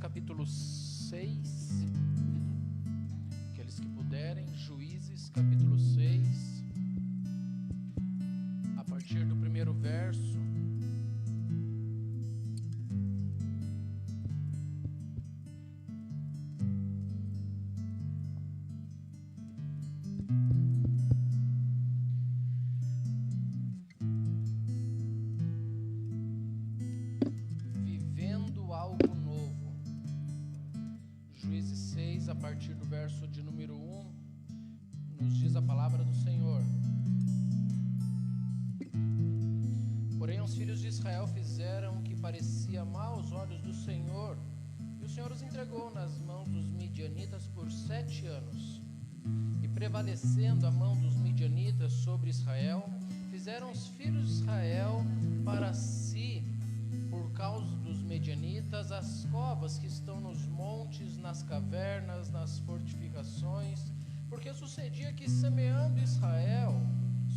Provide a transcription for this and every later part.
capítulo 6. Aqueles que puderem, Juízes, capítulo 6. A partir do primeiro verso. A partir do verso de número 1, nos diz a palavra do Senhor. Porém, os filhos de Israel fizeram o que parecia mal aos olhos do Senhor, e o Senhor os entregou nas mãos dos midianitas por 7 anos. E prevalecendo a mão dos midianitas sobre Israel, fizeram os filhos de Israel para si, por causa dos medianitas, as covas que estão nos montes, nas cavernas, nas fortificações, porque sucedia que, semeando Israel,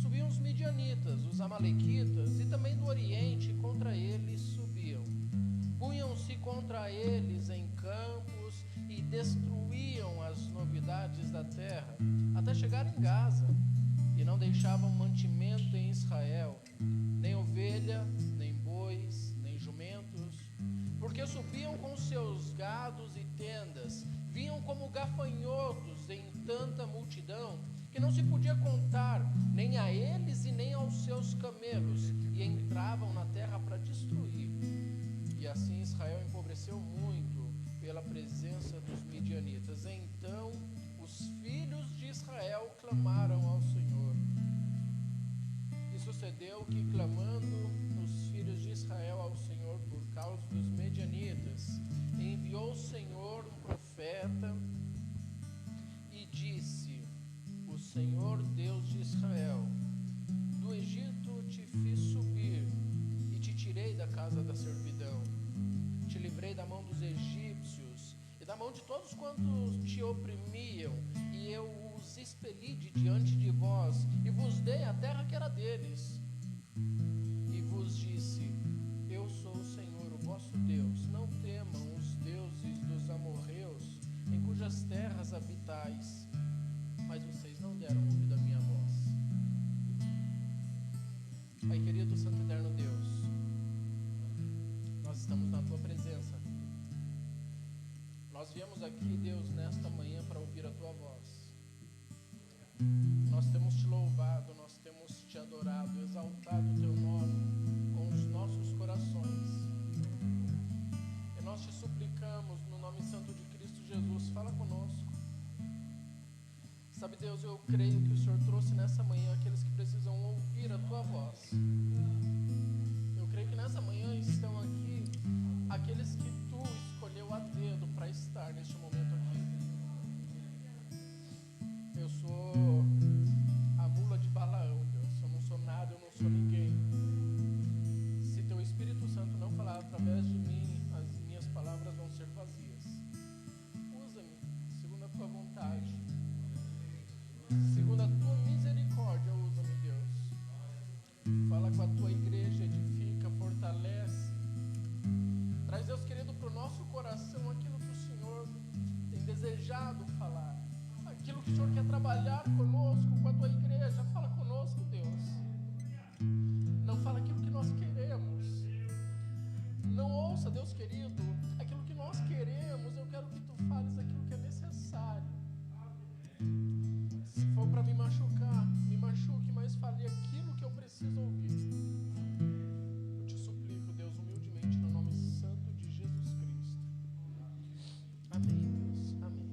subiam os midianitas, os amalequitas, e também do oriente contra eles subiam. Punham-se contra eles em campos e destruíam as novidades da terra, até chegar em Gaza, e não deixavam mantimento em Israel, nem ovelha, nem bois, jumentos, porque subiam com seus gados e tendas, vinham como gafanhotos em tanta multidão, que não se podia contar, nem a eles e nem aos seus camelos, e entravam na terra para destruir. E assim Israel empobreceu muito pela presença dos midianitas. Então os filhos de Israel clamaram ao Senhor. E sucedeu que, clamando os filhos de Israel ao Senhor por causa dos medianitas, enviou o Senhor um profeta e disse: O Senhor Deus de Israel, do Egito te fiz subir e te tirei da casa da servidão. Te livrei da mão dos egípcios e da mão de todos quantos te oprimiam, e eu os expeli de diante de vós, e vos dei a terra que era deles. E vos disse: Eu sou o Senhor, o vosso Deus. Não temam os deuses dos amorreus, em cujas terras habitais. Mas vocês não deram ouvido à minha voz. Pai querido, Santo Eterno Deus, nós estamos na Tua presença. Nós viemos aqui, Deus, nesta manhã para ouvir a Tua voz. Nós temos Te louvado, nós temos Te adorado, exaltado o Teu nome com os nossos corações. E nós Te suplicamos, no nome santo de Cristo Jesus, fala conosco. Sabe, Deus, eu creio que o Senhor trouxe nessa manhã aqueles que precisam ouvir a Tua voz. Eu creio que nessa manhã estão aqui aqueles que Tu escolheu a dedo para estar neste momento aqui. Eu sou a mula de Balaão, Deus. Eu não sou nada, eu não sou ninguém. Se Teu Espírito Santo não falar através de mim, as minhas palavras vão ser vazias. Usa-me segundo a Tua vontade, segundo a Tua misericórdia. Usa-me, Deus. Fala com a Tua igreja, edifica, fortalece. Traz, Deus querido, para o nosso coração aquilo que o Senhor tem desejado falar, aquilo que o Senhor quer trabalhar conosco, com a Tua igreja. Fala conosco, Deus. Não fala aquilo que nós queremos. Não ouça, Deus querido, aquilo que nós queremos. Eu quero que Tu fales aquilo que é necessário. Se for para me machucar, me machuque, mas fale aquilo que eu preciso ouvir. Eu Te suplico, Deus, humildemente, no nome santo de Jesus Cristo. Amém, Deus. Amém.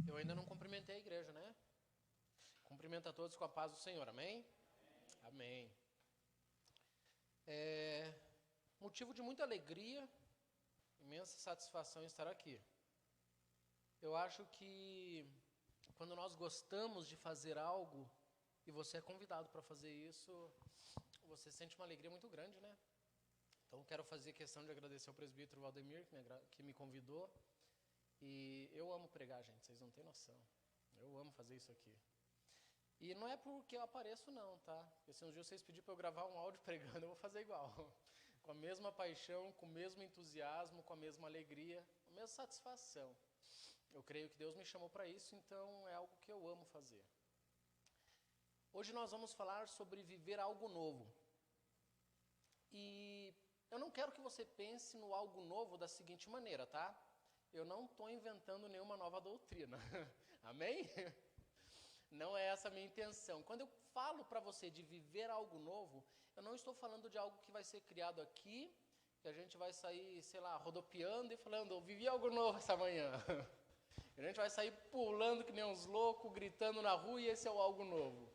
Eu ainda não cumprimentei a igreja, né? Cumprimento a todos com a paz do Senhor, amém? Amém. Motivo de muita alegria, imensa satisfação estar aqui. Eu acho que quando nós gostamos de fazer algo e você é convidado para fazer isso, você sente uma alegria muito grande, né? Então quero fazer questão de agradecer ao presbítero Valdemir, que me convidou. E eu amo pregar, gente, vocês não têm noção. Eu amo fazer isso aqui. E não é porque eu apareço não, tá? Porque se um dia vocês pedirem para eu gravar um áudio pregando, eu vou fazer igual. Com a mesma paixão, com o mesmo entusiasmo, com a mesma alegria, com a mesma satisfação. Eu creio que Deus me chamou para isso, então é algo que eu amo fazer. Hoje nós vamos falar sobre viver algo novo. E eu não quero que você pense no algo novo da seguinte maneira, tá? Eu não estou inventando nenhuma nova doutrina. Amém? Não é essa a minha intenção. Quando eu falo para você de viver algo novo, eu não estou falando de algo que vai ser criado aqui, que a gente vai sair, sei lá, rodopiando e falando, eu vivi algo novo essa manhã. A gente vai sair pulando que nem uns loucos, gritando na rua e esse é o algo novo.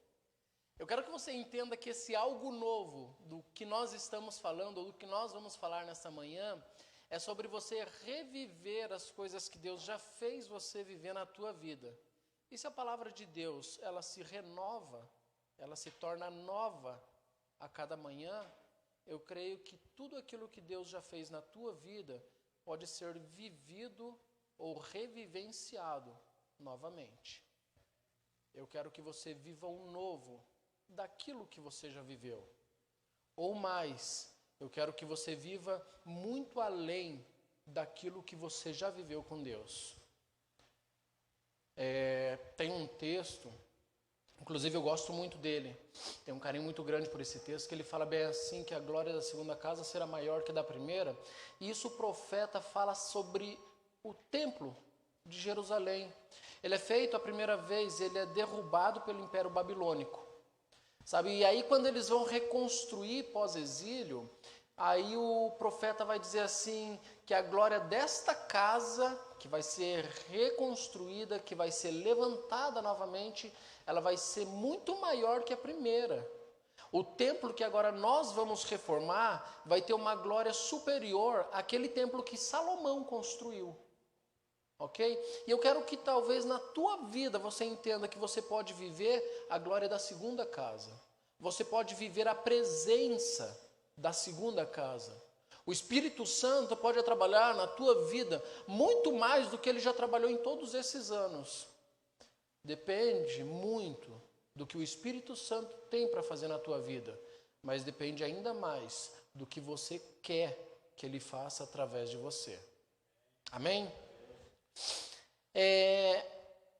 Eu quero que você entenda que esse algo novo, do que nós estamos falando, ou do que nós vamos falar nessa manhã, é sobre você reviver as coisas que Deus já fez você viver na tua vida. E se a palavra de Deus, ela se renova, ela se torna nova a cada manhã, eu creio que tudo aquilo que Deus já fez na tua vida pode ser vivido ou revivenciado novamente. Eu quero que você viva o novo daquilo que você já viveu. Ou mais, eu quero que você viva muito além daquilo que você já viveu com Deus. Tem um texto, inclusive eu gosto muito dele, tenho um carinho muito grande por esse texto, que ele fala bem assim, que a glória da segunda casa será maior que a da primeira, e isso o profeta fala sobre o templo de Jerusalém. Ele é feito a primeira vez, ele é derrubado pelo Império Babilônico, sabe? E aí quando eles vão reconstruir pós-exílio, aí o profeta vai dizer assim, que a glória desta casa, que vai ser reconstruída, que vai ser levantada novamente, ela vai ser muito maior que a primeira. O templo que agora nós vamos reformar, vai ter uma glória superior àquele templo que Salomão construiu. Ok? E eu quero que talvez na tua vida você entenda que você pode viver a glória da segunda casa. Você pode viver a presença da segunda casa. O Espírito Santo pode trabalhar na tua vida muito mais do que ele já trabalhou em todos esses anos. Depende muito do que o Espírito Santo tem para fazer na tua vida, mas depende ainda mais do que você quer que ele faça através de você. Amém?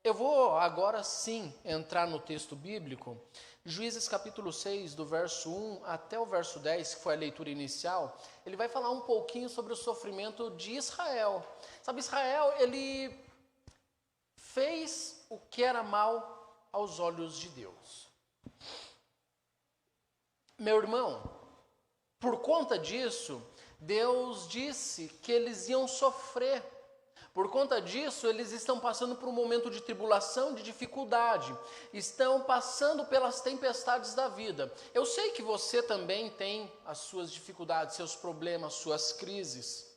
Eu vou agora sim entrar no texto bíblico. Juízes capítulo 6, do verso 1 até o verso 10, que foi a leitura inicial, ele vai falar um pouquinho sobre o sofrimento de Israel. Sabe, Israel, ele fez o que era mal aos olhos de Deus. Meu irmão, por conta disso, Deus disse que eles iam sofrer. Por conta disso, eles estão passando por um momento de tribulação, de dificuldade. Estão passando pelas tempestades da vida. Eu sei que você também tem as suas dificuldades, seus problemas, suas crises.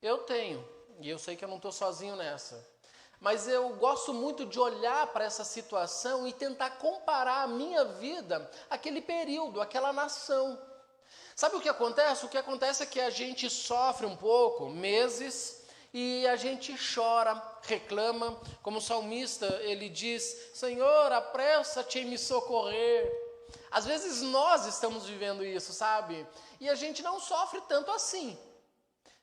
Eu tenho, e eu sei que eu não estou sozinho nessa. Mas eu gosto muito de olhar para essa situação e tentar comparar a minha vida àquele período, àquela nação. Sabe o que acontece? O que acontece é que a gente sofre um pouco, meses, e a gente chora, reclama, como o salmista, ele diz, Senhor, apressa-te em me socorrer. Às vezes nós estamos vivendo isso, sabe? E a gente não sofre tanto assim.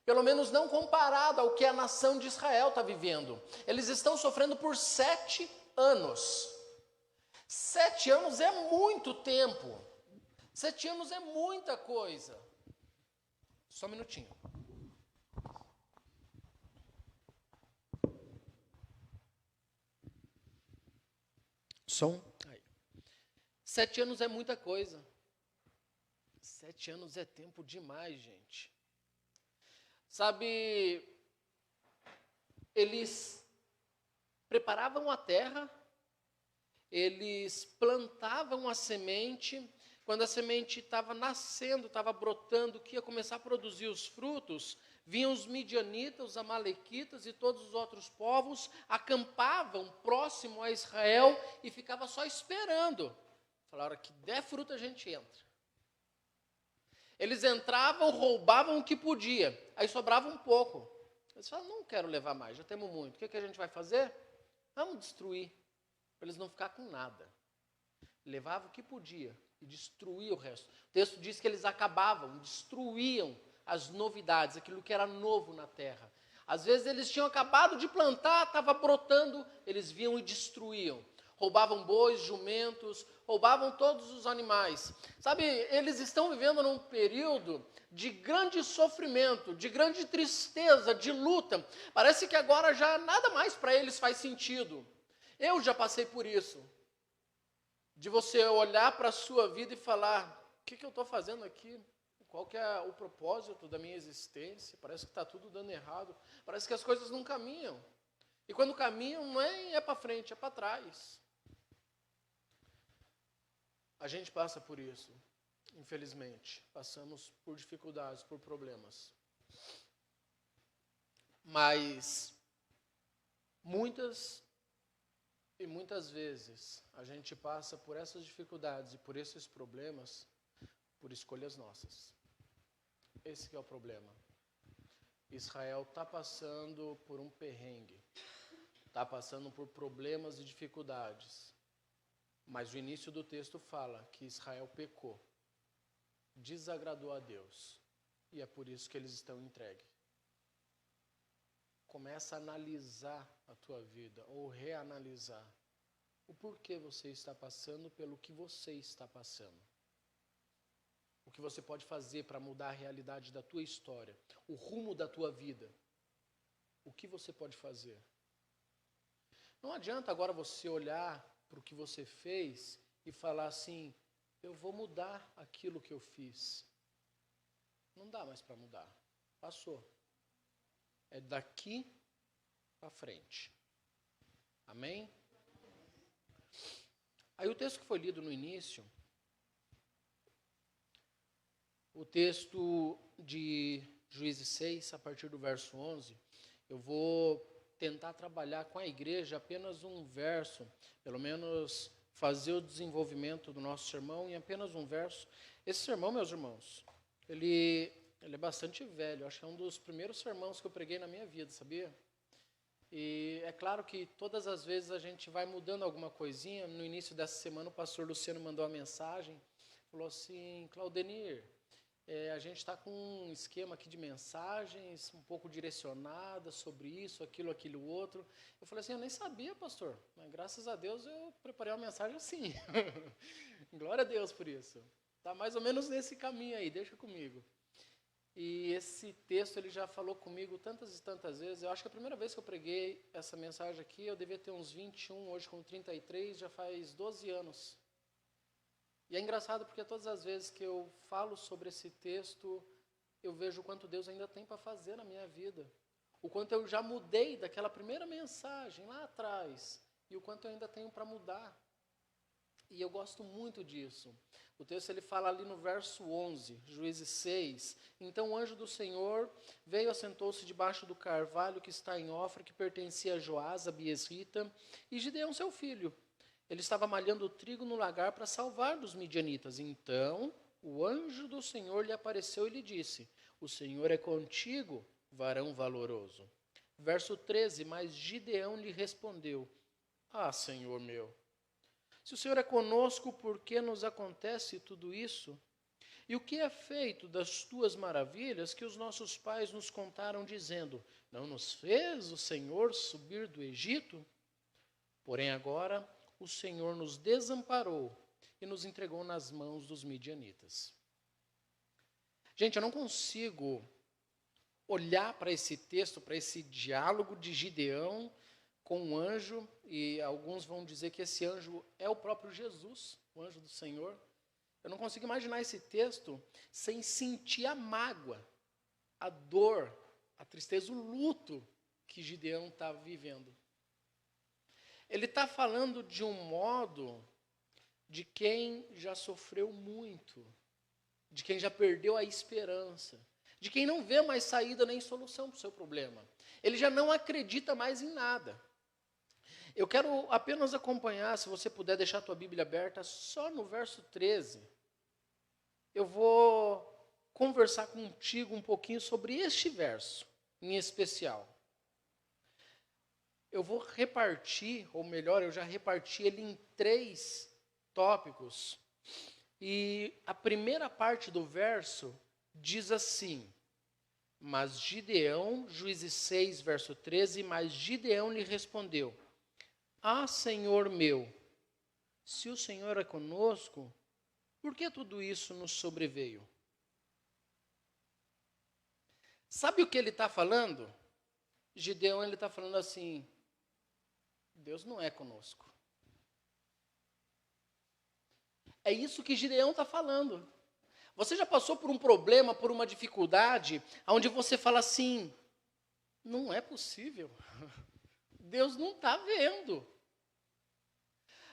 Pelo menos não comparado ao que a nação de Israel está vivendo. Eles estão sofrendo por 7 anos. 7 anos é muito tempo. 7 anos é muita coisa. Só um minutinho. Som. Aí. 7 anos é muita coisa. 7 anos é tempo demais, gente. Sabe, eles preparavam a terra, eles plantavam a semente, quando a semente estava nascendo, estava brotando, que ia começar a produzir os frutos, vinham os midianitas, os amalequitas e todos os outros povos, acampavam próximo a Israel e ficava só esperando. Falaram, a hora que der fruta a gente entra. Eles entravam, roubavam o que podia, aí sobrava um pouco. Eles falam, não quero levar mais, já temos muito. O que a gente vai fazer? Vamos destruir, para eles não ficar com nada. Levava o que podia e destruía o resto. O texto diz que eles acabavam, destruíam as novidades, aquilo que era novo na terra. Às vezes eles tinham acabado de plantar, estava brotando, eles vinham e destruíam. Roubavam bois, jumentos, roubavam todos os animais. Sabe, eles estão vivendo num período de grande sofrimento, de grande tristeza, de luta. Parece que agora já nada mais para eles faz sentido. Eu já passei por isso. De você olhar para a sua vida e falar, o que eu estou fazendo aqui? Qual que é o propósito da minha existência? Parece que está tudo dando errado. Parece que as coisas não caminham. E quando caminham, não é para frente, é para trás. A gente passa por isso, infelizmente. Passamos por dificuldades, por problemas. Mas muitas vezes a gente passa por essas dificuldades e por esses problemas por escolhas nossas. Esse que é o problema. Israel está passando por um perrengue, está passando por problemas e dificuldades. Mas o início do texto fala que Israel pecou, desagradou a Deus, e é por isso que eles estão entregues. Começa a analisar a tua vida, ou reanalisar o porquê você está passando pelo que você está passando. O que você pode fazer para mudar a realidade da tua história, o rumo da tua vida. O que você pode fazer? Não adianta agora você olhar para o que você fez e falar assim, eu vou mudar aquilo que eu fiz. Não dá mais para mudar. Passou. É daqui para frente. Amém? Aí o texto que foi lido no início, o texto de Juízes 6, a partir do verso 11, eu vou tentar trabalhar com a igreja apenas um verso, pelo menos fazer o desenvolvimento do nosso sermão em apenas um verso. Esse sermão, meus irmãos, ele é bastante velho, acho que é um dos primeiros sermões que eu preguei na minha vida, sabia? E é claro que todas as vezes a gente vai mudando alguma coisinha. No início dessa semana o pastor Luciano mandou uma mensagem, falou assim, Claudenir, a gente está com um esquema aqui de mensagens um pouco direcionadas sobre isso, aquilo outro. Eu falei assim, eu nem sabia, pastor, mas graças a Deus eu preparei uma mensagem assim. Glória a Deus por isso. Está mais ou menos nesse caminho aí, deixa comigo. E esse texto ele já falou comigo tantas e tantas vezes. Eu acho que a primeira vez que eu preguei essa mensagem aqui, eu devia ter uns 21, hoje com 33, já faz 12 anos. E é engraçado porque todas as vezes que eu falo sobre esse texto, eu vejo o quanto Deus ainda tem para fazer na minha vida. O quanto eu já mudei daquela primeira mensagem lá atrás, e o quanto eu ainda tenho para mudar. E eu gosto muito disso. O texto ele fala ali no verso 11, Juízes 6. Então o anjo do Senhor veio, assentou-se debaixo do carvalho que está em Ofra, que pertencia a Joás, a Biesrita, e Gideão seu filho. Ele estava malhando o trigo no lagar para salvar dos midianitas. Então o anjo do Senhor lhe apareceu e lhe disse, o Senhor é contigo, varão valoroso. Verso 13, mas Gideão lhe respondeu, Senhor meu, se o Senhor é conosco, por que nos acontece tudo isso? E o que é feito das tuas maravilhas que os nossos pais nos contaram, dizendo, não nos fez o Senhor subir do Egito? Porém agora o Senhor nos desamparou e nos entregou nas mãos dos midianitas. Gente, eu não consigo olhar para esse texto, para esse diálogo de Gideão com um anjo, e alguns vão dizer que esse anjo é o próprio Jesus, o anjo do Senhor. Eu não consigo imaginar esse texto sem sentir a mágoa, a dor, a tristeza, o luto que Gideão está vivendo. Ele está falando de um modo de quem já sofreu muito, de quem já perdeu a esperança, de quem não vê mais saída nem solução para o seu problema. Ele já não acredita mais em nada. Eu quero apenas acompanhar, se você puder deixar a tua Bíblia aberta, só no verso 13. Eu vou conversar contigo um pouquinho sobre este verso. em especial. Eu vou repartir, ou melhor, eu já reparti ele em 3 tópicos. E a primeira parte do verso diz assim: mas Gideão, Juízes 6, verso 13, mas Gideão lhe respondeu: ah, Senhor meu, se o Senhor é conosco, por que tudo isso nos sobreveio? Sabe o que ele está falando? Gideão, ele está falando assim: Deus não é conosco. É isso que Gideão está falando. Você já passou por um problema, por uma dificuldade, onde você fala assim: não é possível. Deus não está vendo.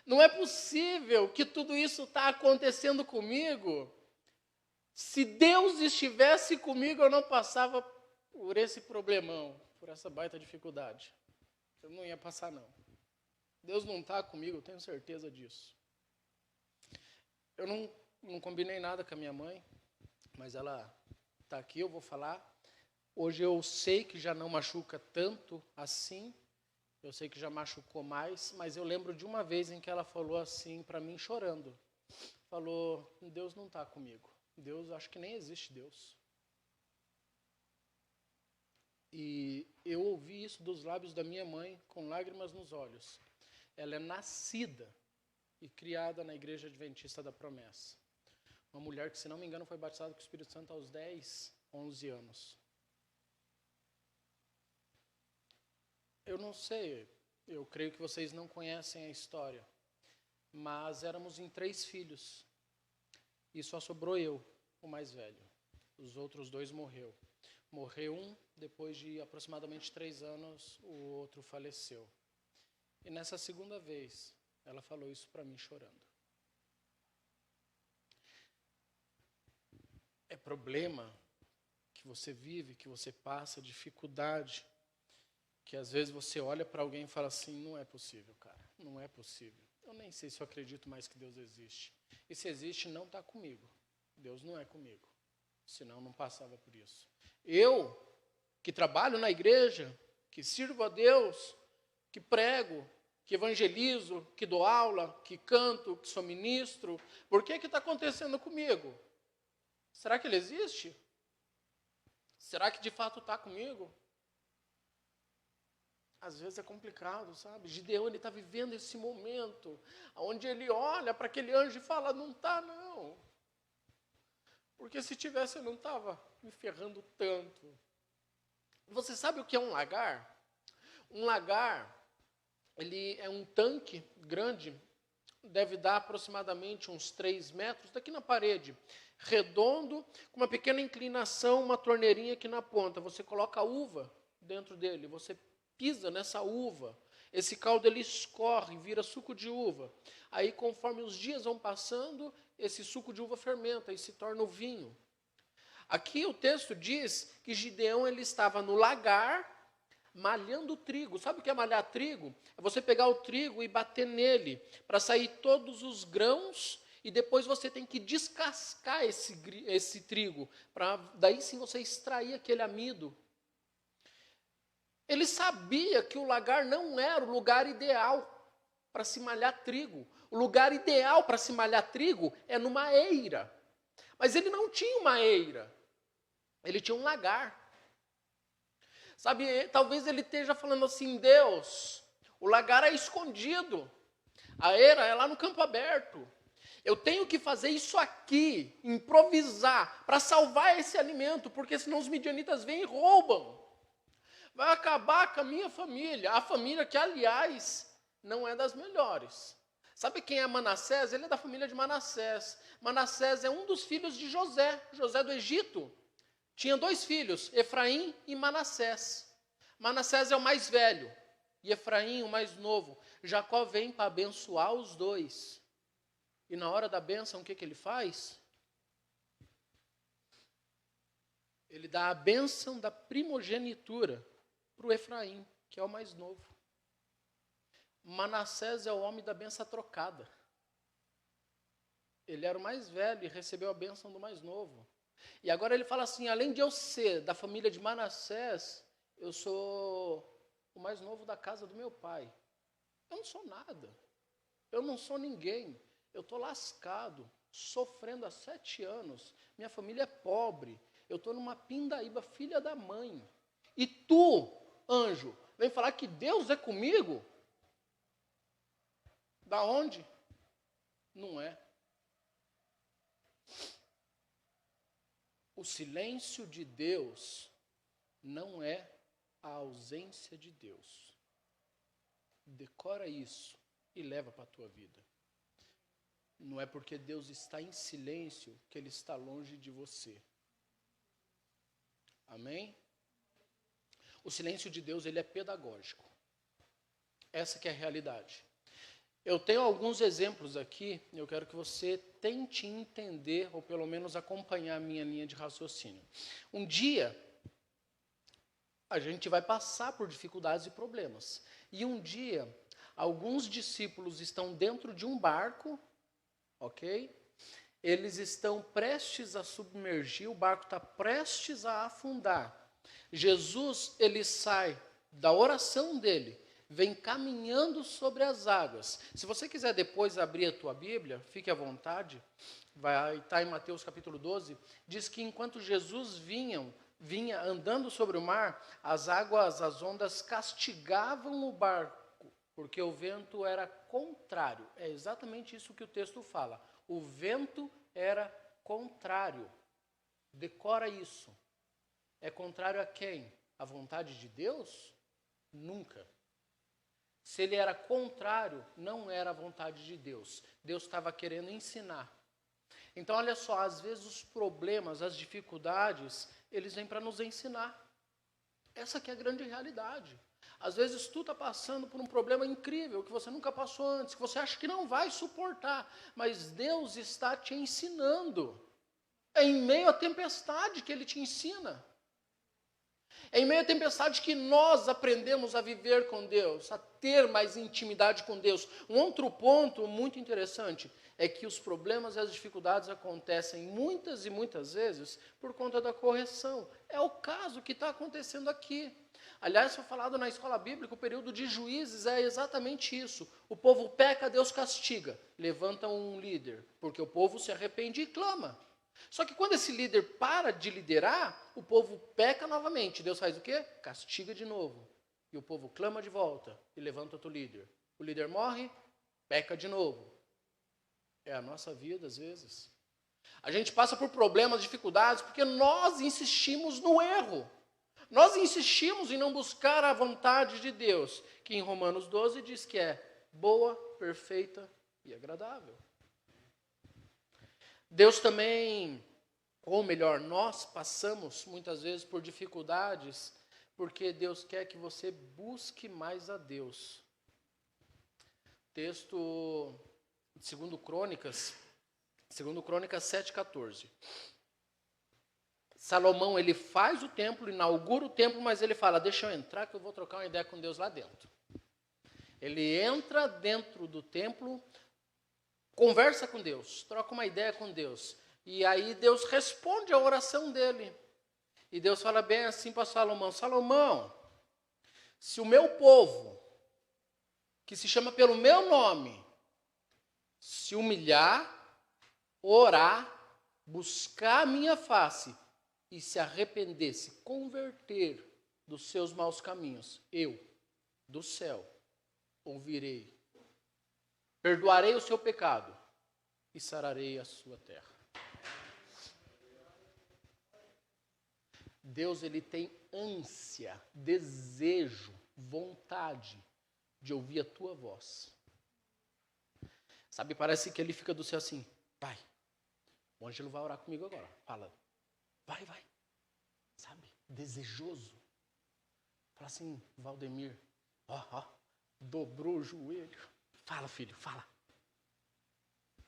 Não é possível que tudo isso está acontecendo comigo. Se Deus estivesse comigo, eu não passava por esse problemão, por essa baita dificuldade. Eu não ia passar, não. Deus não está comigo, eu tenho certeza disso. Eu não combinei nada com a minha mãe, mas ela está aqui, eu vou falar. Hoje eu sei que já não machuca tanto assim, eu sei que já machucou mais, mas eu lembro de uma vez em que ela falou assim para mim, chorando. Falou: Deus não está comigo. Deus, acho que nem existe Deus. E eu ouvi isso dos lábios da minha mãe com lágrimas nos olhos. Ela é nascida e criada na Igreja Adventista da Promessa. Uma mulher que, se não me engano, foi batizada com o Espírito Santo aos 10, 11 anos. Eu não sei, eu creio que vocês não conhecem a história, mas éramos em 3 filhos. E só sobrou eu, o mais velho. Os outros 2 morreu. Morreu um, depois de aproximadamente 3 anos, o outro faleceu. E nessa segunda vez, ela falou isso para mim chorando. É problema que você vive, que você passa, dificuldade, que às vezes você olha para alguém e fala assim: não é possível, cara, não é possível. Eu nem sei se eu acredito mais que Deus existe. E se existe, não está comigo. Deus não é comigo. Senão não passava por isso. Eu, que trabalho na igreja, que sirvo a Deus, que prego, que evangelizo, que dou aula, que canto, que sou ministro, por que está acontecendo comigo? Será que ele existe? Será que de fato está comigo? Às vezes é complicado, sabe? Gideão, ele está vivendo esse momento, onde ele olha para aquele anjo e fala: não está, não. Porque se tivesse, eu não estava me ferrando tanto. Você sabe o que é um lagar? Um lagar, ele é um tanque grande, deve dar aproximadamente uns 3 metros, daqui na parede, redondo, com uma pequena inclinação, uma torneirinha aqui na ponta. Você coloca a uva dentro dele, você pisa nessa uva, esse caldo ele escorre, vira suco de uva. Aí, conforme os dias vão passando, esse suco de uva fermenta e se torna o vinho. Aqui o texto diz que Gideão ele estava no lagar, malhando trigo. Sabe o que é malhar trigo? É você pegar o trigo e bater nele, para sair todos os grãos, e depois você tem que descascar esse trigo, para daí sim você extrair aquele amido. Ele sabia que o lagar não era o lugar ideal para se malhar trigo. O lugar ideal para se malhar trigo é numa eira. Mas ele não tinha uma eira. Ele tinha um lagar. Sabe, talvez ele esteja falando assim: Deus, o lagar é escondido. A eira é lá no campo aberto. Eu tenho que fazer isso aqui, improvisar, para salvar esse alimento, porque senão os midianitas vêm e roubam. Vai acabar com a minha família, a família que, aliás, não é das melhores. Sabe quem é Manassés? Ele é da família de Manassés. Manassés é um dos filhos de José, José do Egito. Tinha 2 filhos, Efraim e Manassés. Manassés é o mais velho e Efraim o mais novo. Jacó vem para abençoar os 2. E na hora da bênção, o que ele faz? Ele dá a bênção da primogenitura para o Efraim, que é o mais novo. Manassés é o homem da bênção trocada. Ele era o mais velho e recebeu a bênção do mais novo. E agora ele fala assim: além de eu ser da família de Manassés, eu sou o mais novo da casa do meu pai. Eu não sou nada. Eu não sou ninguém. Eu estou lascado, sofrendo há 7 anos. Minha família é pobre. Eu estou numa pindaíba, filha da mãe. E tu, anjo, vem falar que Deus é comigo? Da onde? Não é. O silêncio de Deus não é a ausência de Deus. Decora isso e leva para a tua vida. Não é porque Deus está em silêncio que Ele está longe de você. Amém? O silêncio de Deus, ele é pedagógico. Essa que é a realidade. Eu tenho alguns exemplos aqui, eu quero que você tente entender, ou pelo menos acompanhar a minha linha de raciocínio. Um dia, a gente vai passar por dificuldades e problemas. E um dia, alguns discípulos estão dentro de um barco, ok? Eles estão prestes a submergir, o barco está prestes a afundar. Jesus, ele sai da oração dele, vem caminhando sobre as águas. Se você quiser depois abrir a tua Bíblia, fique à vontade, vai estar em Mateus capítulo 12, diz que enquanto Jesus vinha andando sobre o mar, as águas, as ondas castigavam o barco, porque o vento era contrário. É exatamente isso que o texto fala. O vento era contrário. Decora isso. É contrário a quem? A vontade de Deus? Nunca. Se ele era contrário, não era a vontade de Deus. Deus estava querendo ensinar. Então, olha só, às vezes os problemas, as dificuldades, eles vêm para nos ensinar. Essa que é a grande realidade. Às vezes tu está passando por um problema incrível, que você nunca passou antes, que você acha que não vai suportar, mas Deus está te ensinando. É em meio à tempestade que Ele te ensina. É em meio à tempestade que nós aprendemos a viver com Deus, a ter mais intimidade com Deus. Um outro ponto muito interessante é que os problemas e as dificuldades acontecem muitas e muitas vezes por conta da correção. É o caso que está acontecendo aqui. Aliás, foi falado na escola bíblica, o período de Juízes é exatamente isso. O povo peca, Deus castiga. Levanta um líder, porque o povo se arrepende e clama. Só que quando esse líder para de liderar, o povo peca novamente. Deus faz o quê? Castiga de novo. E o povo clama de volta e levanta outro líder. O líder morre, peca de novo. É a nossa vida às vezes. A gente passa por problemas, dificuldades, porque nós insistimos no erro. Nós insistimos em não buscar a vontade de Deus, que em Romanos 12 diz que é boa, perfeita e agradável. Deus também, ou melhor, nós passamos muitas vezes por dificuldades, porque Deus quer que você busque mais a Deus. Texto de 2 Crônicas 7,14. Salomão, ele faz o templo, inaugura o templo, mas ele fala, deixa eu entrar que eu vou trocar uma ideia com Deus lá dentro. Ele entra dentro do templo, conversa com Deus, troca uma ideia com Deus. E aí Deus responde a oração dele. E Deus fala bem assim para Salomão, Salomão, se o meu povo, que se chama pelo meu nome, se humilhar, orar, buscar a minha face e se arrepender, se converter dos seus maus caminhos, eu, do céu, ouvirei, perdoarei o seu pecado e sararei a sua terra. Deus, ele tem ânsia, desejo, vontade de ouvir a tua voz. Sabe, parece que ele fica do céu assim, pai, o Ângelo vai orar comigo agora. Fala, vai. Sabe, desejoso. Fala assim, Valdemir, dobrou o joelho. Fala, filho, fala.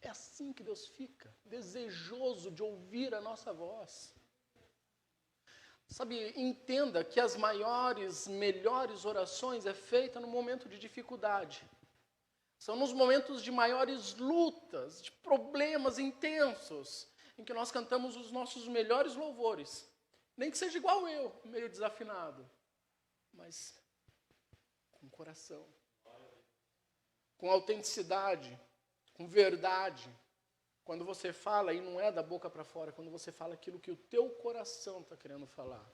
É assim que Deus fica, desejoso de ouvir a nossa voz. Sabe, entenda que as maiores, melhores orações é feita no momento de dificuldade. São nos momentos de maiores lutas, de problemas intensos, em que nós cantamos os nossos melhores louvores. Nem que seja igual eu, meio desafinado. mas com coração, com autenticidade, com verdade. Quando você fala, e não é da boca para fora, quando você fala aquilo que o teu coração está querendo falar.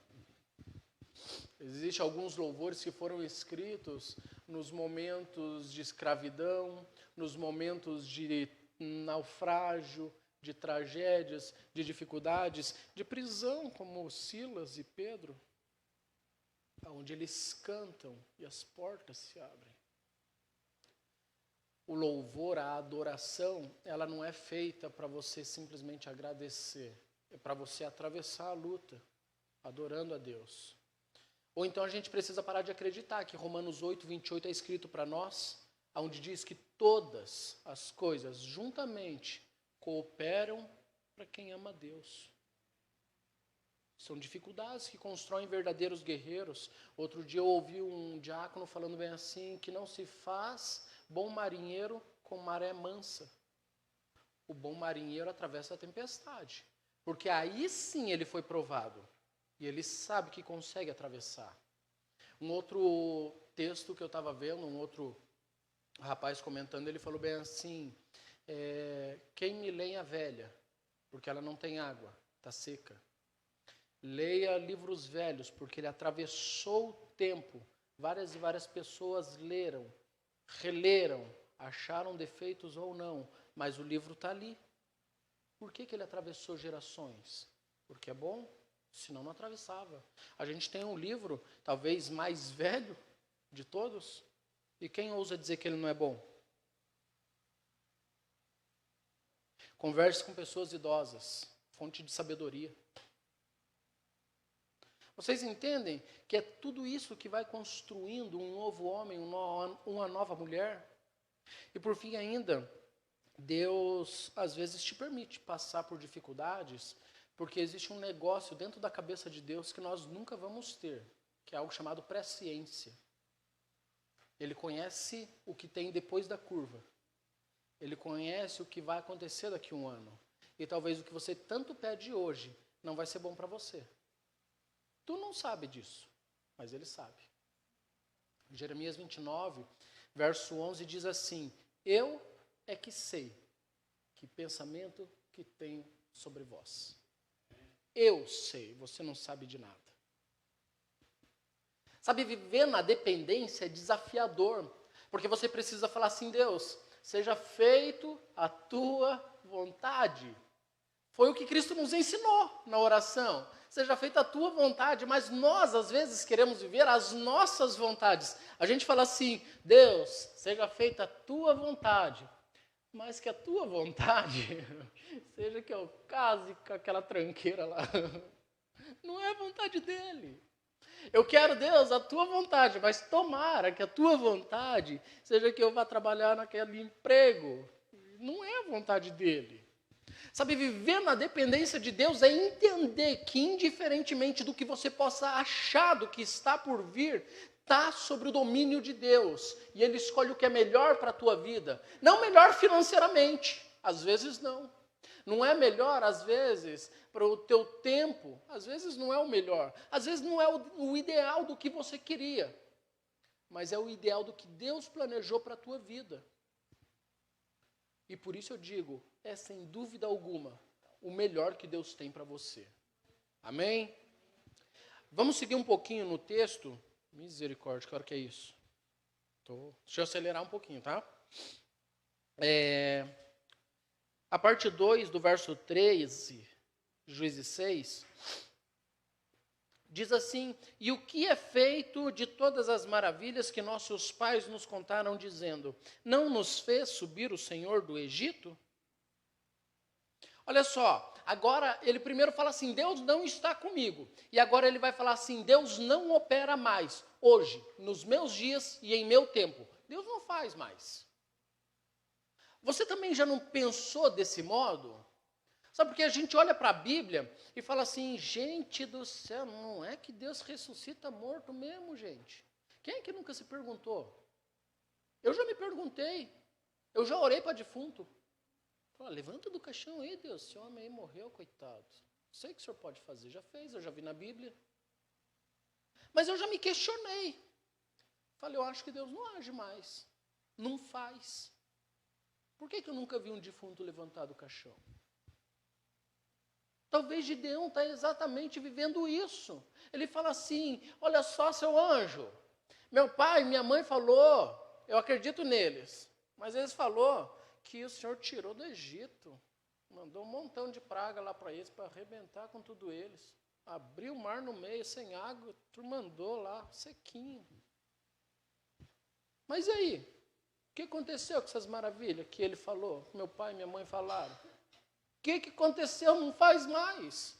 Existem alguns louvores que foram escritos nos momentos de escravidão, nos momentos de naufrágio, de tragédias, de dificuldades, de prisão, como Silas e Pedro, onde eles cantam e as portas se abrem. O louvor, a adoração, ela não é feita para você simplesmente agradecer, é para você atravessar a luta, adorando a Deus. Ou então a gente precisa parar de acreditar que Romanos 8, 28 é escrito para nós, onde diz que todas as coisas juntamente cooperam para quem ama a Deus. São dificuldades que constroem verdadeiros guerreiros. Outro dia eu ouvi um diácono falando bem assim, que não se faz bom marinheiro com maré mansa. O bom marinheiro atravessa a tempestade, porque aí sim ele foi provado. E ele sabe que consegue atravessar. Um outro texto que eu estava vendo, um outro rapaz comentando, ele falou bem assim, queime lenha velha, porque ela não tem água, está seca. Leia livros velhos, porque ele atravessou o tempo. Várias e várias pessoas leram, releram, acharam defeitos ou não, mas o livro está ali. Por que ele atravessou gerações? Porque é bom? Senão não atravessava. A gente tem um livro, talvez mais velho de todos, e quem ousa dizer que ele não é bom? Converse com pessoas idosas, fonte de sabedoria. Vocês entendem que é tudo isso que vai construindo um novo homem, uma nova mulher? E por fim ainda, Deus às vezes te permite passar por dificuldades, porque existe um negócio dentro da cabeça de Deus que nós nunca vamos ter, que é algo chamado presciência. Ele conhece o que tem depois da curva. Ele conhece o que vai acontecer daqui a um ano. E talvez o que você tanto pede hoje não vai ser bom para você. Tu não sabe disso, mas ele sabe. Jeremias 29, verso 11 diz assim, eu é que sei que pensamento que tenho sobre vós. Eu sei, você não sabe de nada. Sabe, viver na dependência é desafiador, porque você precisa falar assim, Deus, seja feito a tua vontade. Foi o que Cristo nos ensinou na oração. Seja feita a tua vontade, mas nós às vezes queremos viver as nossas vontades. A gente fala assim, Deus, seja feita a tua vontade. Mas que a tua vontade seja que eu case com aquela tranqueira lá. Não é a vontade dele. Eu quero, Deus, a tua vontade, mas tomara que a tua vontade seja que eu vá trabalhar naquele emprego. Não é a vontade dele. Sabe, viver na dependência de Deus é entender que, indiferentemente do que você possa achar do que está por vir, está sobre o domínio de Deus. E Ele escolhe o que é melhor para a tua vida. Não melhor financeiramente, às vezes não. Não é melhor, às vezes, para o teu tempo. Às vezes não é o melhor. Às vezes não é o ideal do que você queria. Mas é o ideal do que Deus planejou para a tua vida. E por isso eu digo, é sem dúvida alguma o melhor que Deus tem para você. Amém? Vamos seguir um pouquinho no texto. Misericórdia, que hora que é isso? Deixa eu acelerar um pouquinho, tá? A parte 2 do verso 13, Juízes 6, diz assim, e o que é feito de todas as maravilhas que nossos pais nos contaram, dizendo, não nos fez subir o Senhor do Egito? Olha só, agora ele primeiro fala assim, Deus não está comigo. E agora ele vai falar assim, Deus não opera mais, hoje, nos meus dias e em meu tempo. Deus não faz mais. Você também já não pensou desse modo? Sabe, porque a gente olha para a Bíblia e fala assim, gente do céu, não é que Deus ressuscita morto mesmo, gente? Quem é que nunca se perguntou? Eu já me perguntei, eu já orei para defunto. Falei, levanta do caixão aí, Deus, esse homem aí morreu, coitado. Sei que o senhor pode fazer, já fez, eu já vi na Bíblia. Mas eu já me questionei. Falei, eu acho que Deus não age mais. Não faz. Por que eu nunca vi um defunto levantar do caixão? Talvez Gideão está exatamente vivendo isso. Ele fala assim, olha só, seu anjo, meu pai e minha mãe falou, eu acredito neles, mas eles falou que o Senhor tirou do Egito, mandou um montão de praga lá para eles, para arrebentar com tudo eles. Abriu o mar no meio, sem água, tu mandou lá, sequinho. Mas e aí? O que aconteceu com essas maravilhas que ele falou, que meu pai e minha mãe falaram? O que aconteceu? Não faz mais.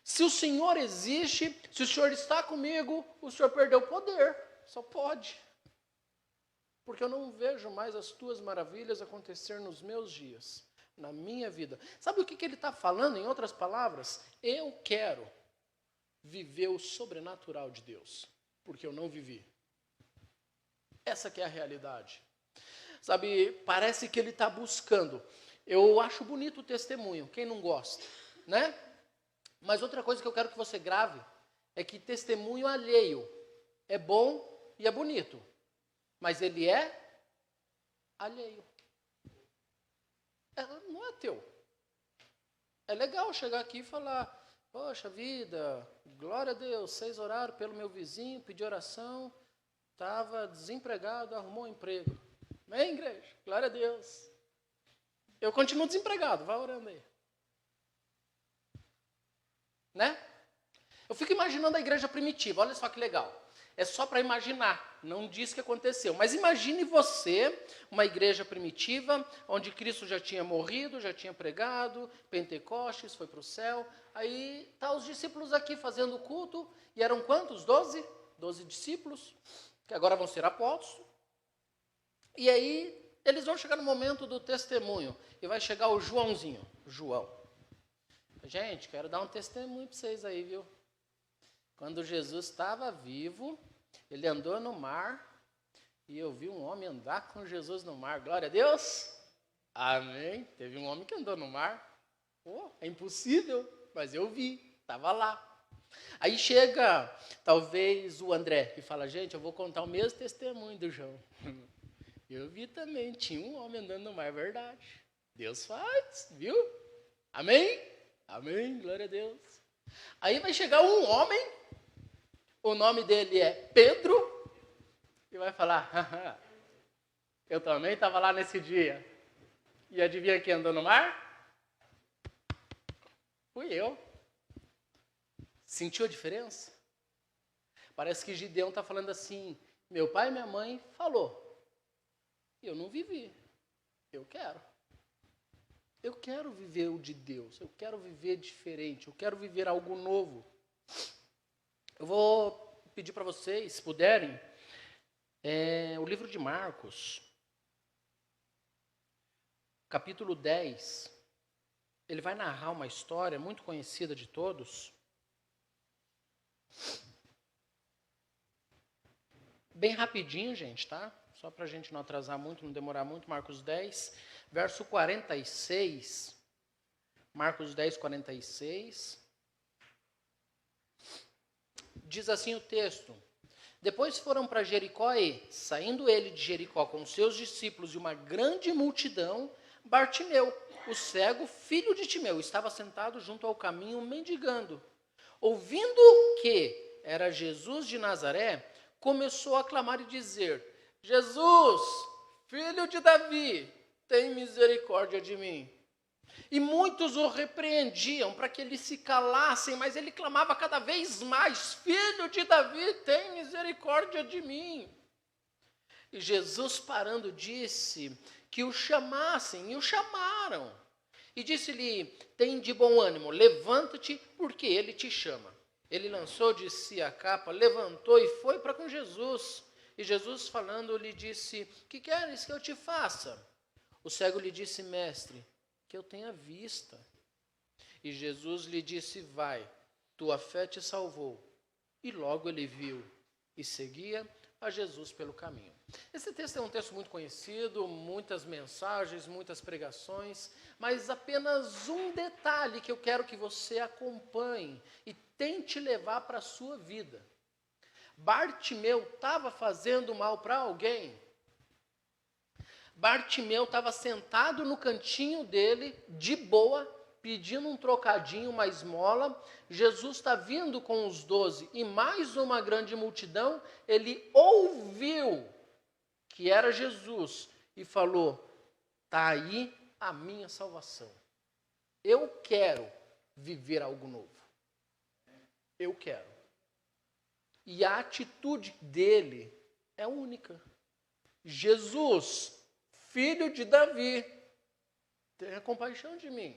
Se o Senhor existe, se o Senhor está comigo, o Senhor perdeu o poder. Só pode. Porque eu não vejo mais as tuas maravilhas acontecer nos meus dias, na minha vida. Sabe o que ele está falando, em outras palavras? Eu quero viver o sobrenatural de Deus, porque eu não vivi. Essa que é a realidade. Sabe, parece que ele está buscando. Eu acho bonito o testemunho, quem não gosta, né? Mas outra coisa que eu quero que você grave é que testemunho alheio é bom e é bonito, mas ele é alheio. Não é teu. É legal chegar aqui e falar, poxa vida, glória a Deus, 6 oraram pelo meu vizinho, pedi oração, estava desempregado, arrumou um emprego. Amém, igreja? Glória a Deus. Eu continuo desempregado, vai orando aí. Né? Eu fico imaginando a igreja primitiva, olha só que legal. É só para imaginar, não diz que aconteceu. Mas imagine você, uma igreja primitiva, onde Cristo já tinha morrido, já tinha pregado, Pentecostes, foi para o céu. Aí tá os discípulos aqui fazendo culto, e eram quantos? 12? 12 discípulos, que agora vão ser apóstolos. E aí eles vão chegar no momento do testemunho, e vai chegar o Joãozinho, João. Gente, quero dar um testemunho para vocês aí, viu? Quando Jesus estava vivo, ele andou no mar, e eu vi um homem andar com Jesus no mar. Glória a Deus! Amém! Teve um homem que andou no mar. É impossível, mas eu vi, estava lá. Aí chega, talvez, o André, e fala, gente, eu vou contar o mesmo testemunho do João. Eu vi também, tinha um homem andando no mar, é verdade. Deus faz, viu? Amém? Amém, glória a Deus. Aí vai chegar um homem, o nome dele é Pedro, e vai falar, haha, eu também estava lá nesse dia. E adivinha quem andou no mar? Fui eu. Sentiu a diferença? Parece que Gideão está falando assim, meu pai e minha mãe falou, eu não vivi, eu quero. Eu quero viver o de Deus, eu quero viver diferente, eu quero viver algo novo. Eu vou pedir para vocês, se puderem, o livro de Marcos, capítulo 10. Ele vai narrar uma história muito conhecida de todos. Bem rapidinho, gente, tá? Só para a gente não atrasar muito, não demorar muito. Marcos 10, verso 46. Marcos 10, 46. Diz assim o texto. Depois foram para Jericó e, saindo ele de Jericó com seus discípulos e uma grande multidão, Bartimeu, o cego, filho de Timeu, estava sentado junto ao caminho mendigando. Ouvindo que era Jesus de Nazaré, começou a clamar e dizer, Jesus, filho de Davi, tem misericórdia de mim. E muitos o repreendiam para que ele se calassem, mas ele clamava cada vez mais, filho de Davi, tem misericórdia de mim. E Jesus, parando, disse que o chamassem, e o chamaram. E disse-lhe, tem de bom ânimo, levanta-te, porque ele te chama. Ele lançou de si a capa, levantou e foi para com Jesus. E Jesus, falando, lhe disse, que queres que eu te faça? O cego lhe disse, mestre, que eu tenha vista. E Jesus lhe disse, vai, tua fé te salvou. E logo ele viu e seguia a Jesus pelo caminho. Esse texto é um texto muito conhecido, muitas mensagens, muitas pregações, mas apenas um detalhe que eu quero que você acompanhe e tente levar para a sua vida. Bartimeu estava fazendo mal para alguém? Bartimeu estava sentado no cantinho dele, de boa, pedindo um trocadinho, uma esmola. Jesus está vindo com os 12 e mais uma grande multidão. Ele ouviu que era Jesus e falou: está aí a minha salvação. Eu quero viver algo novo. Eu quero. E a atitude dele é única. Jesus, filho de Davi, tenha compaixão de mim.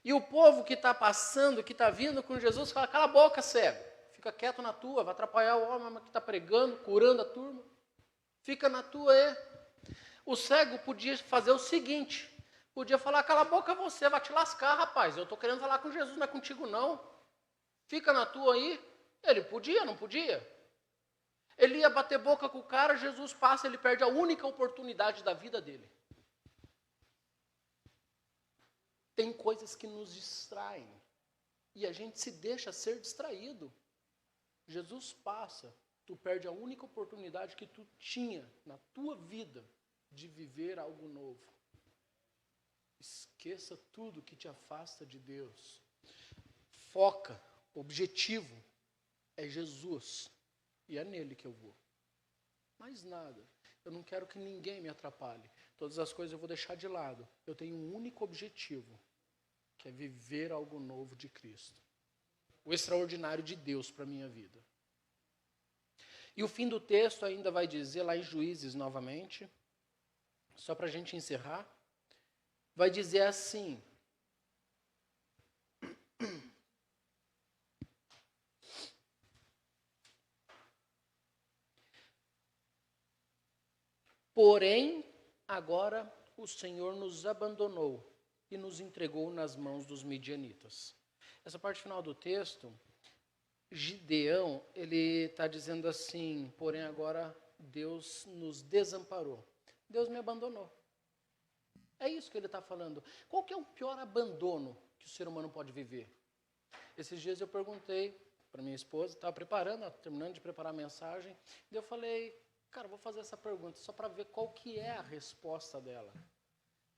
E o povo que está passando, que está vindo com Jesus, fala: cala a boca, cego. Fica quieto na tua, vai atrapalhar o homem que está pregando, curando a turma. Fica na tua aí. O cego podia fazer o seguinte, podia falar: cala a boca você, vai te lascar, rapaz. Eu estou querendo falar com Jesus, não é contigo não. Fica na tua aí. Ele podia, não podia? Ele ia bater boca com o cara, Jesus passa, ele perde a única oportunidade da vida dele. Tem coisas que nos distraem e a gente se deixa ser distraído. Jesus passa, tu perde a única oportunidade que tu tinha na tua vida de viver algo novo. Esqueça tudo que te afasta de Deus. Foca, objetivo é Jesus e é nele que eu vou. Mais nada. Eu não quero que ninguém me atrapalhe. Todas as coisas eu vou deixar de lado. Eu tenho um único objetivo, que é viver algo novo de Cristo. O extraordinário de Deus para a minha vida. E o fim do texto ainda vai dizer, lá em Juízes novamente, só para a gente encerrar, vai dizer assim: porém, agora o Senhor nos abandonou e nos entregou nas mãos dos midianitas. Essa parte final do texto, Gideão, ele está dizendo assim: porém agora Deus nos desamparou. Deus me abandonou. É isso que ele está falando. Qual que é o pior abandono que o ser humano pode viver? Esses dias eu perguntei para minha esposa, estava terminando de preparar a mensagem, e eu falei: cara, vou fazer essa pergunta só para ver qual que é a resposta dela.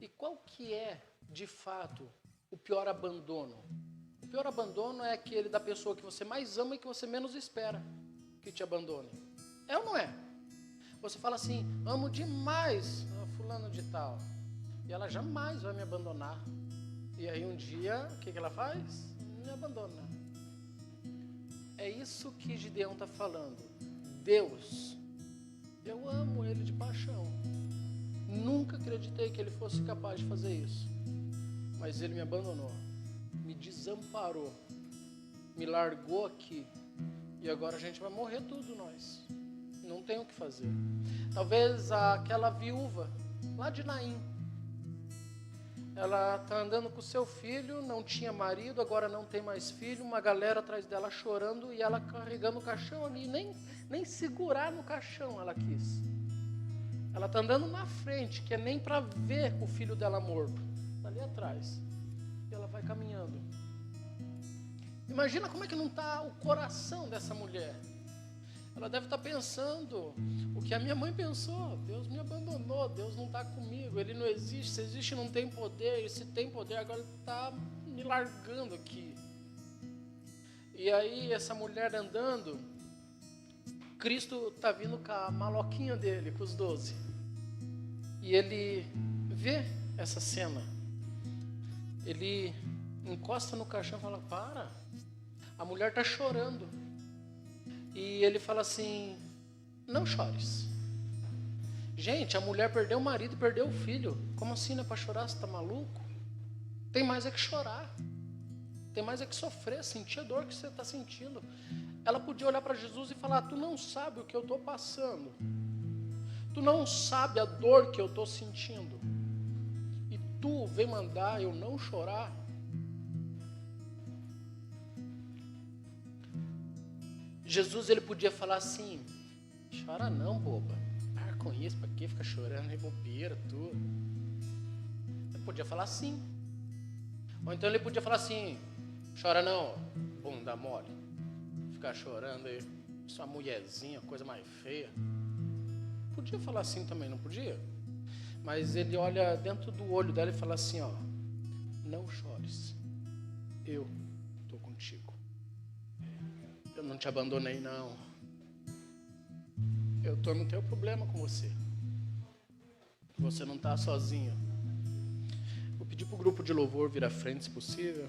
E qual que é, de fato, o pior abandono? O pior abandono é aquele da pessoa que você mais ama e que você menos espera que te abandone. É ou não é? Você fala assim: amo demais a fulano de tal, e ela jamais vai me abandonar. E aí um dia, o que ela faz? Me abandona. É isso que Gideão está falando. Deus, eu amo ele de paixão. Nunca acreditei que ele fosse capaz de fazer isso. Mas ele me abandonou, me desamparou, me largou aqui. E agora a gente vai morrer tudo nós. Não tem o que fazer. Talvez aquela viúva lá de Naim, ela está andando com o seu filho, não tinha marido, agora não tem mais filho, uma galera atrás dela chorando e ela carregando o caixão ali, nem segurar no caixão ela quis. Ela está andando na frente, que é nem para ver o filho dela morto, está ali atrás. E ela vai caminhando. Imagina como é que não está o coração dessa mulher. Ela deve estar pensando o que a minha mãe pensou: Deus me abandonou, Deus não está comigo, Ele não existe, se existe não tem poder, e se tem poder agora Ele está me largando aqui. E aí essa mulher andando, Cristo está vindo com a maloquinha dele, com os 12. E ele vê essa cena. Ele encosta no caixão e fala: para, a mulher está chorando. E ele fala assim: não chores. Gente, a mulher perdeu o marido e perdeu o filho. Como assim não é para chorar? Você está maluco? Tem mais é que chorar. Tem mais é que sofrer, sentir a dor que você está sentindo. Ela podia olhar para Jesus e falar: tu não sabe o que eu estou passando. Tu não sabe a dor que eu estou sentindo. E tu vem mandar eu não chorar? Jesus, ele podia falar assim: chora não, boba. Para com isso, para que ficar chorando, é bobeira, tudo. Ele podia falar assim. Ou então ele podia falar assim: chora não, bunda mole. Ficar chorando aí. Sua mulherzinha, coisa mais feia. Podia falar assim também, não podia? Mas ele olha dentro do olho dela e fala assim, ó, não chores, eu estou contigo. Eu não te abandonei, não. Eu estou no teu problema com você. Você não está sozinho. Vou pedir para o grupo de louvor vir à frente, se possível.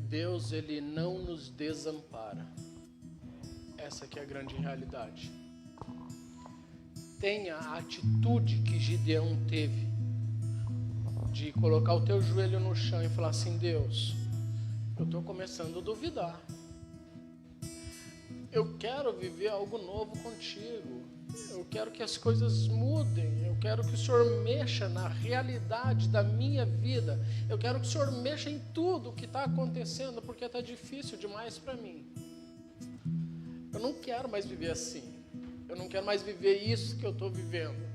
Deus, Ele não nos desampara. Essa aqui é a grande realidade. Tenha a atitude que Gideão teve, de colocar o teu joelho no chão e falar assim, Deus, eu estou começando a duvidar. Eu quero viver algo novo contigo. Eu quero que as coisas mudem. Eu quero que o Senhor mexa na realidade da minha vida. Eu quero que o Senhor mexa em tudo o que está acontecendo, porque está difícil demais para mim. Eu não quero mais viver assim. Eu não quero mais viver isso que eu estou vivendo.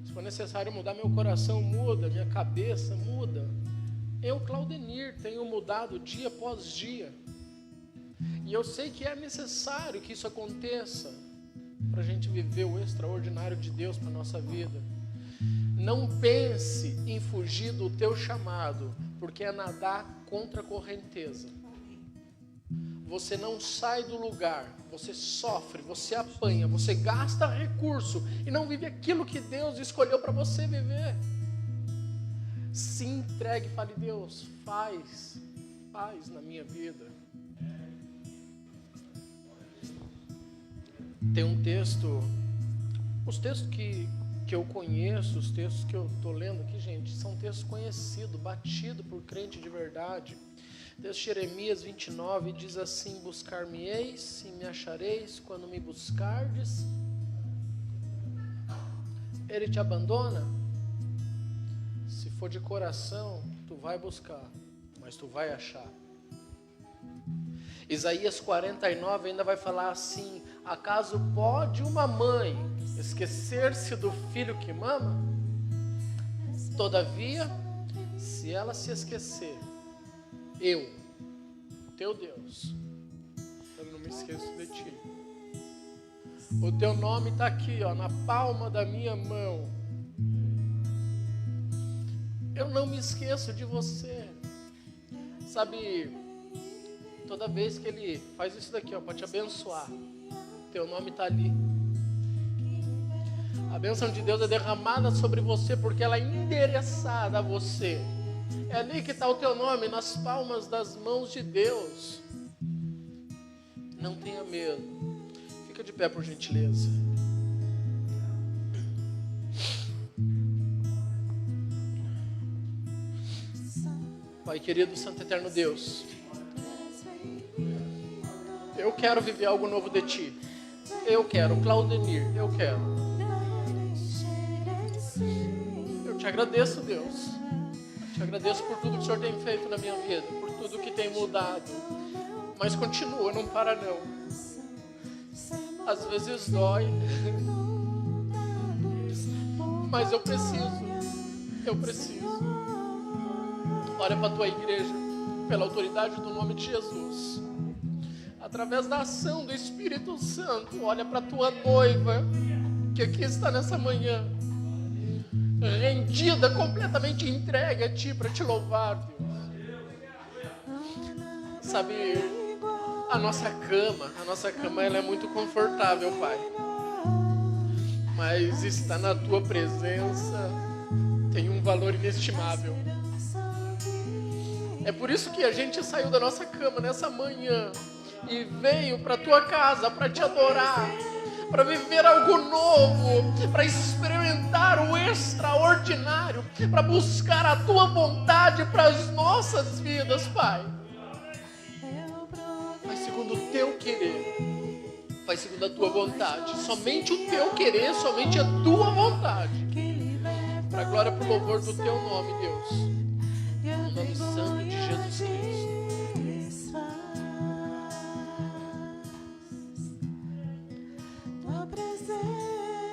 Se for necessário mudar meu coração, muda. Minha cabeça, muda. Eu, Claudenir, tenho mudado dia após dia. E eu sei que é necessário que isso aconteça para a gente viver o extraordinário de Deus para a nossa vida. Não pense em fugir do teu chamado, porque é nadar contra a correnteza. Você não sai do lugar, você sofre, você apanha, você gasta recurso e não vive aquilo que Deus escolheu para você viver. Se entregue e fale, Deus, faz na minha vida. Tem um texto, os textos que eu conheço, os textos que eu estou lendo aqui, gente, são textos conhecidos, batidos por crente de verdade. O texto de Jeremias 29 diz assim, buscar-me-eis e me achareis quando me buscardes. Ele te abandona? Se for de coração, tu vai buscar, mas tu vai achar. Isaías 49 ainda vai falar assim, acaso pode uma mãe esquecer-se do filho que mama? Todavia, se ela se esquecer, eu, teu Deus, eu não me esqueço de ti. O teu nome está aqui, ó, na palma da minha mão. Eu não me esqueço de você. Sabe, toda vez que Ele faz isso daqui, ó, para te abençoar, teu nome está ali. A bênção de Deus é derramada sobre você, porque ela é endereçada a você. É ali que está o teu nome, nas palmas das mãos de Deus. Não tenha medo. Fica de pé, por gentileza. Pai querido, Santo Eterno Deus, eu quero viver algo novo de Ti. Eu quero, Claudenir, eu quero. Eu te agradeço, Deus. Te agradeço por tudo que o Senhor tem feito na minha vida, por tudo que tem mudado. Mas continua, não para não. Às vezes dói. Mas eu preciso. Olha para a tua igreja, pela autoridade do nome de Jesus. Através da ação do Espírito Santo, olha para a tua noiva, que aqui está nessa manhã, rendida, completamente entregue a Ti para Te louvar, Deus. Sabe, a nossa cama ela é muito confortável, Pai. Mas estar na Tua presença tem um valor inestimável. É por isso que a gente saiu da nossa cama nessa manhã e veio para a Tua casa para Te adorar, para viver algo novo, para experimentar o extraordinário, para buscar a Tua vontade para as nossas vidas, Pai. Faz segundo o Teu querer, faz segundo a Tua vontade, somente o Teu querer, somente a Tua vontade, para a glória e para o louvor do Teu nome, Deus, no nome santo de Jesus Cristo. Tua presença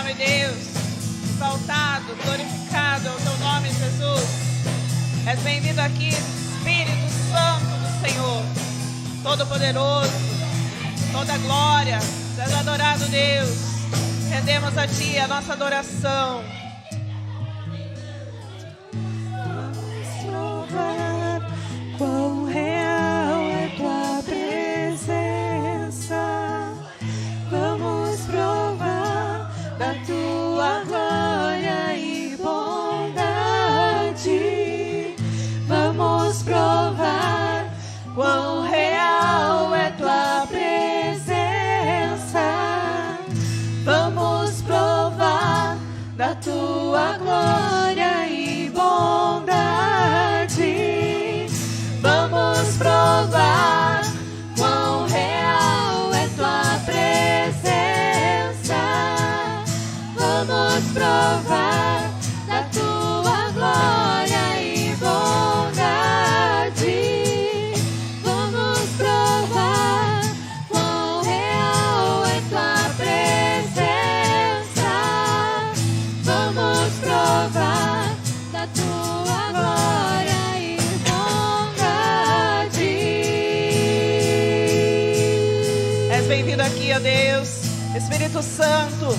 nome, Deus. Exaltado, glorificado é o teu nome, Jesus. És bem-vindo aqui, Espírito Santo do Senhor, Todo-Poderoso, toda glória. Seja adorado, Deus. Rendemos a Ti a nossa adoração. Quão real é tua presença, vamos provar da tua glória e bondade. Vamos provar quão real é tua presença, vamos provar da tua glória e bondade. Vamos provar quão real é tua presença. Vamos provar da tua glória e bondade. Vamos provar quão real é tua presença. Vamos provar da tua glória e bondade. És bem-vindo aqui, ó Deus. Espírito Santo,